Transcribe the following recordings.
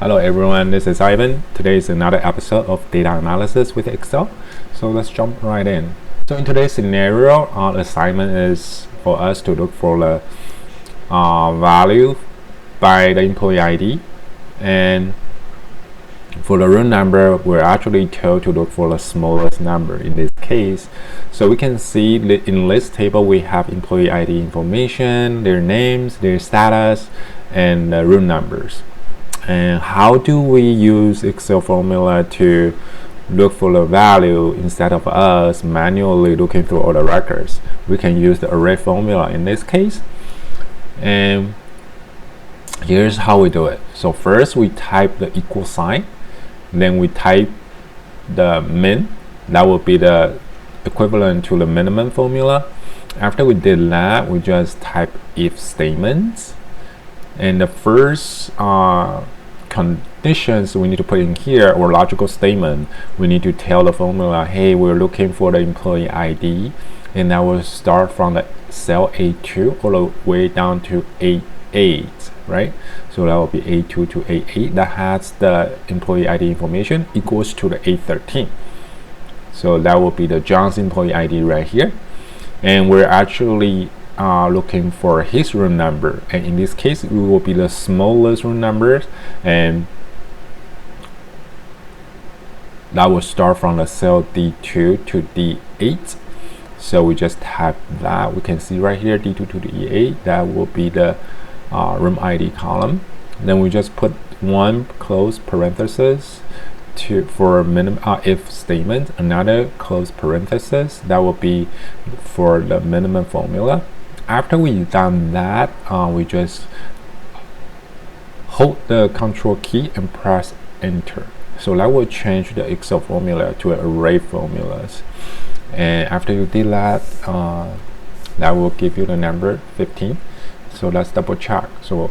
Hello everyone, this is Ivan. Today is another episode of data analysis with Excel. So let's jump right in. So in today's scenario, our assignment is for us to look for the value by the employee ID, and for the room number, we're actually told to look for the smallest number in this case. So we can see that in this table we have employee ID information, their names, their status, and the room numbers. And how do we use Excel formula to look for the value instead of us manually looking through all the records? We can use the array formula in this case. And here's how we do it. So first we type the equal sign, then we type the min. That will be the equivalent to the minimum formula. After we did that, we just type if statements, and the first conditions we need to put in here, or logical statement, we need to tell the formula, hey, we're looking for the employee ID, and that will start from the cell A2 all the way down to A8, right? So that will be A2 to A8 that has the employee ID information equals to the A13. So that will be the John's employee ID right here, and we're actually looking for his room number, and in this case it will be the smallest room numbers, and that will start from the cell D2 to D8. So we just type that. We can see right here D2 to D8, that will be the room ID column. Then we just put one close parenthesis for minimum if statement, another close parenthesis, that will be for the minimum formula. After we've done that, we just hold the control key and press enter. So that will change the Excel formula to array formulas. And after you did that, that will give you the number 15. So let's double check. So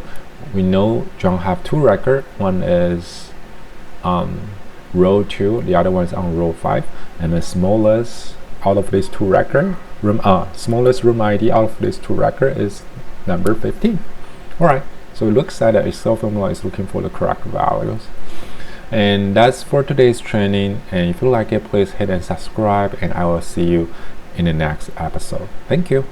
we know John have two records. One is row 2, the other one is on row 5, and the smallest out of these two records, smallest room ID out of these two records is number 15. Alright, so it looks like the Excel formula is looking for the correct values. And that's for today's training, and if you like it, please hit and subscribe, and I will see you in the next episode. Thank you.